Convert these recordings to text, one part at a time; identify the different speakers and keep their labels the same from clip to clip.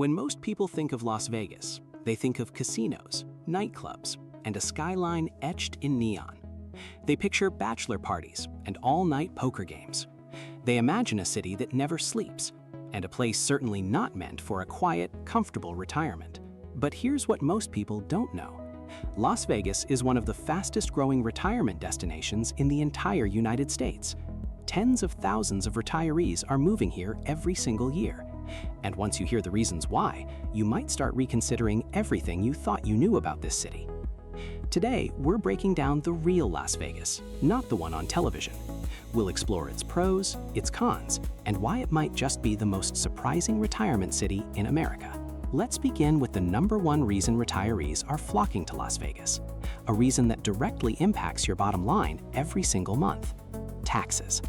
Speaker 1: When most people think of Las Vegas, they think of casinos, nightclubs, and a skyline etched in neon. They picture bachelor parties and all-night poker games. They imagine a city that never sleeps, and a place certainly not meant for a quiet, comfortable retirement. But here's what most people don't know. Las Vegas is one of the fastest-growing retirement destinations in the entire United States. Tens of thousands of retirees are moving here every single year. And once you hear the reasons why, you might start reconsidering everything you thought you knew about this city. Today, we're breaking down the real Las Vegas, not the one on television. We'll explore its pros, its cons, and why it might just be the most surprising retirement city in America. Let's begin with the #1 reason retirees are flocking to Las Vegas, a reason that directly impacts your bottom line every single month: taxes.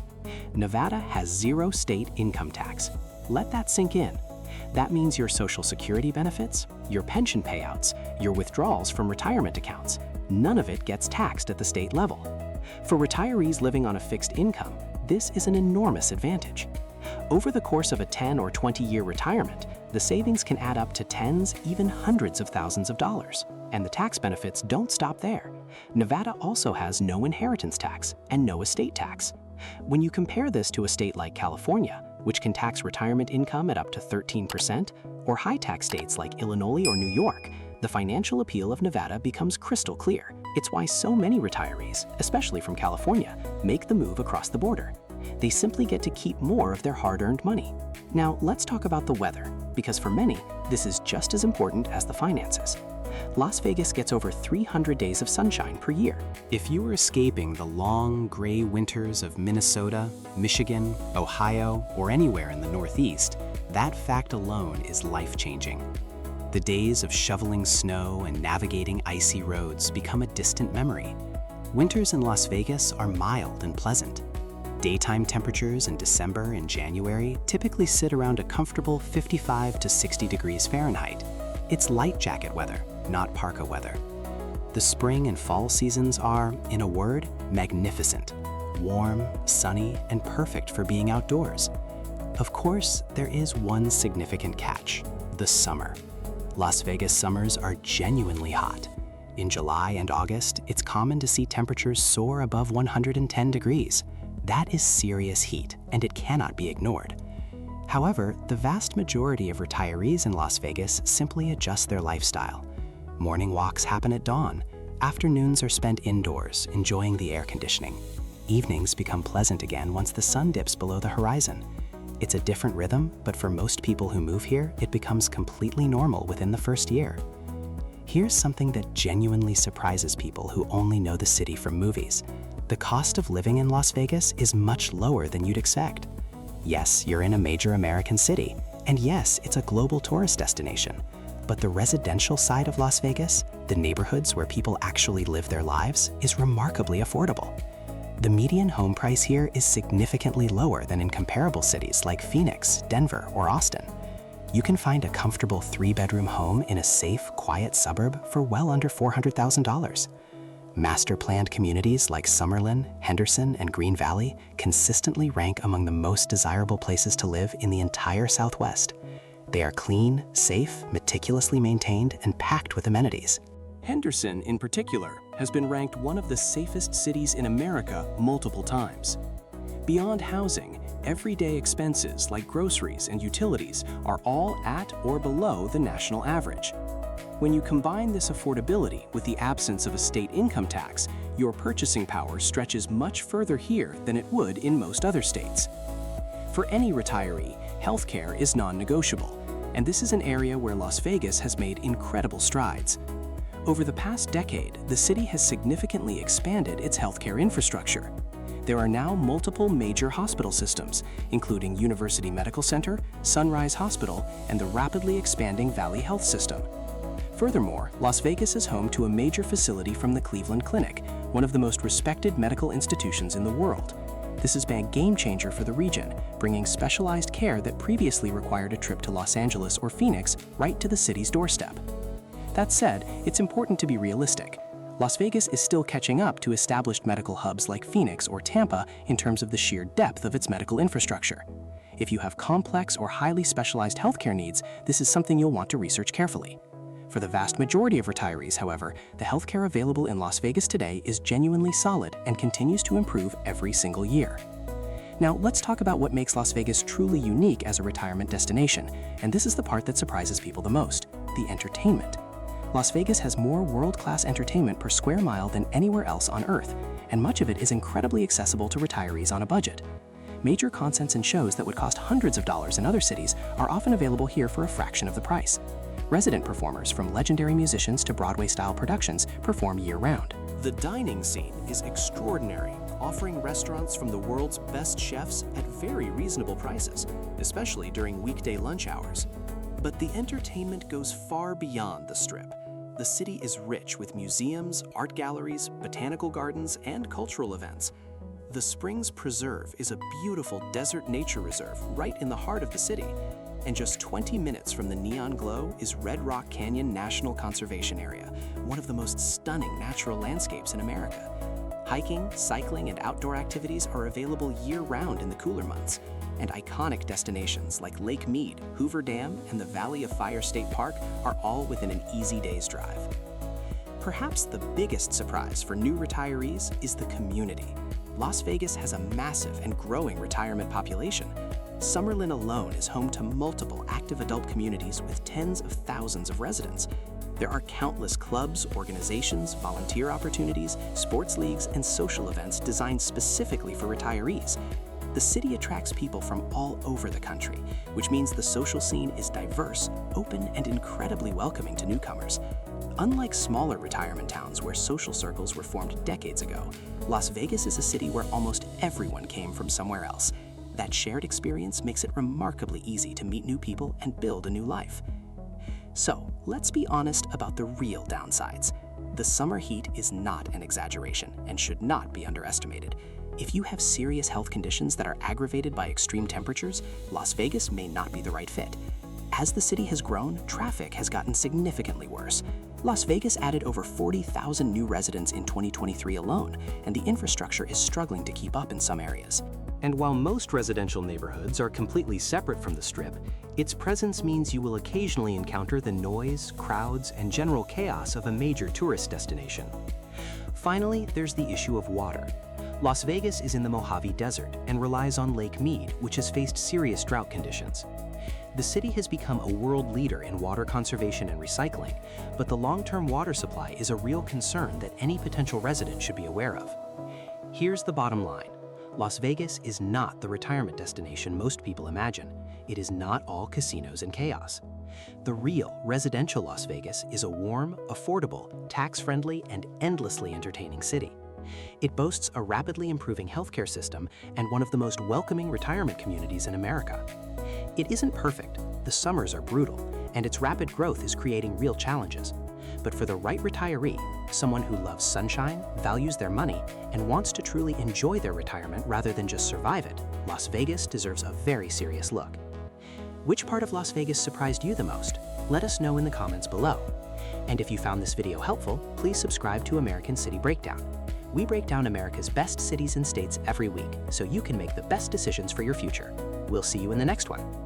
Speaker 1: Nevada has 0 state income tax. Let that sink in. That means your Social Security benefits, your pension payouts, your withdrawals from retirement accounts, none of it gets taxed at the state level. For retirees living on a fixed income, this is an enormous advantage. Over the course of a 10 or 20-year retirement, the savings can add up to tens, even hundreds of thousands of dollars. And the tax benefits don't stop there. Nevada also has no inheritance tax and no estate tax. When you compare this to a state like California, which can tax retirement income at up to 13%, or high-tax states like Illinois or New York, the financial appeal of Nevada becomes crystal clear. It's why so many retirees, especially from California, make the move across the border. They simply get to keep more of their hard-earned money. Now, let's talk about the weather, because for many, this is just as important as the finances. Las Vegas gets over 300 days of sunshine per year. If you were escaping the long, gray winters of Minnesota, Michigan, Ohio, or anywhere in the Northeast, that fact alone is life-changing. The days of shoveling snow and navigating icy roads become a distant memory. Winters in Las Vegas are mild and pleasant. Daytime temperatures in December and January typically sit around a comfortable 55 to 60 degrees Fahrenheit. It's light jacket weather, not parka weather. The spring and fall seasons are, in a word, magnificent. Warm, sunny, and perfect for being outdoors. Of course, there is one significant catch: the summer. Las Vegas summers are genuinely hot. In July and August, it's common to see temperatures soar above 110 degrees. That is serious heat, and it cannot be ignored. However, the vast majority of retirees in Las Vegas simply adjust their lifestyle. Morning walks happen at dawn. Afternoons are spent indoors, enjoying the air conditioning. Evenings become pleasant again once the sun dips below the horizon. It's a different rhythm, but for most people who move here, it becomes completely normal within the first year. Here's something that genuinely surprises people who only know the city from movies. The cost of living in Las Vegas is much lower than you'd expect. Yes, you're in a major American city, and yes, it's a global tourist destination. But the residential side of Las Vegas, the neighborhoods where people actually live their lives, is remarkably affordable. The median home price here is significantly lower than in comparable cities like Phoenix, Denver, or Austin. You can find a comfortable 3-bedroom home in a safe, quiet suburb for well under $400,000. Master-planned communities like Summerlin, Henderson, and Green Valley consistently rank among the most desirable places to live in the entire Southwest. They are clean, safe, meticulously maintained, and packed with amenities. Henderson, in particular, has been ranked one of the safest cities in America multiple times. Beyond housing, everyday expenses like groceries and utilities are all at or below the national average. When you combine this affordability with the absence of a state income tax, your purchasing power stretches much further here than it would in most other states. For any retiree, healthcare is non-negotiable, and this is an area where Las Vegas has made incredible strides. Over the past decade, the city has significantly expanded its healthcare infrastructure. There are now multiple major hospital systems, including University Medical Center, Sunrise Hospital, and the rapidly expanding Valley Health System. Furthermore, Las Vegas is home to a major facility from the Cleveland Clinic, one of the most respected medical institutions in the world. This has been a game changer for the region, bringing specialized care that previously required a trip to Los Angeles or Phoenix right to the city's doorstep. That said, it's important to be realistic. Las Vegas is still catching up to established medical hubs like Phoenix or Tampa in terms of the sheer depth of its medical infrastructure. If you have complex or highly specialized healthcare needs, this is something you'll want to research carefully. For the vast majority of retirees, however, the healthcare available in Las Vegas today is genuinely solid and continues to improve every single year. Now, let's talk about what makes Las Vegas truly unique as a retirement destination, and this is the part that surprises people the most: the entertainment. Las Vegas has more world-class entertainment per square mile than anywhere else on Earth, and much of it is incredibly accessible to retirees on a budget. Major concerts and shows that would cost hundreds of dollars in other cities are often available here for a fraction of the price. Resident performers, from legendary musicians to Broadway-style productions, perform year-round.
Speaker 2: The dining scene is extraordinary, offering restaurants from the world's best chefs at very reasonable prices, especially during weekday lunch hours. But the entertainment goes far beyond the Strip. The city is rich with museums, art galleries, botanical gardens, and cultural events. The Springs Preserve is a beautiful desert nature reserve right in the heart of the city. And just 20 minutes from the neon glow is Red Rock Canyon National Conservation Area, one of the most stunning natural landscapes in America. Hiking, cycling, and outdoor activities are available year-round in the cooler months, and iconic destinations like Lake Mead, Hoover Dam, and the Valley of Fire State Park are all within an easy day's drive. Perhaps the biggest surprise for new retirees is the community. Las Vegas has a massive and growing retirement population. Summerlin alone is home to multiple active adult communities with tens of thousands of residents. There are countless clubs, organizations, volunteer opportunities, sports leagues, and social events designed specifically for retirees. The city attracts people from all over the country, which means the social scene is diverse, open, and incredibly welcoming to newcomers. Unlike smaller retirement towns where social circles were formed decades ago, Las Vegas is a city where almost everyone came from somewhere else. That shared experience makes it remarkably easy to meet new people and build a new life. So, let's be honest about the real downsides. The summer heat is not an exaggeration and should not be underestimated. If you have serious health conditions that are aggravated by extreme temperatures, Las Vegas may not be the right fit. As the city has grown, traffic has gotten significantly worse. Las Vegas added over 40,000 new residents in 2023 alone, and the infrastructure is struggling to keep up in some areas.
Speaker 1: And while most residential neighborhoods are completely separate from the Strip, its presence means you will occasionally encounter the noise, crowds, and general chaos of a major tourist destination. Finally, there's the issue of water. Las Vegas is in the Mojave Desert and relies on Lake Mead, which has faced serious drought conditions. The city has become a world leader in water conservation and recycling, but the long-term water supply is a real concern that any potential resident should be aware of. Here's the bottom line. Las Vegas is not the retirement destination most people imagine. It is not all casinos and chaos. The real residential Las Vegas is a warm, affordable, tax-friendly, and endlessly entertaining city. It boasts a rapidly improving healthcare system and one of the most welcoming retirement communities in America. It isn't perfect, the summers are brutal, and its rapid growth is creating real challenges. But for the right retiree, someone who loves sunshine, values their money, and wants to truly enjoy their retirement rather than just survive it, Las Vegas deserves a very serious look. Which part of Las Vegas surprised you the most? Let us know in the comments below. And if you found this video helpful, please subscribe to American City Breakdown. We break down America's best cities and states every week, so you can make the best decisions for your future. We'll see you in the next one.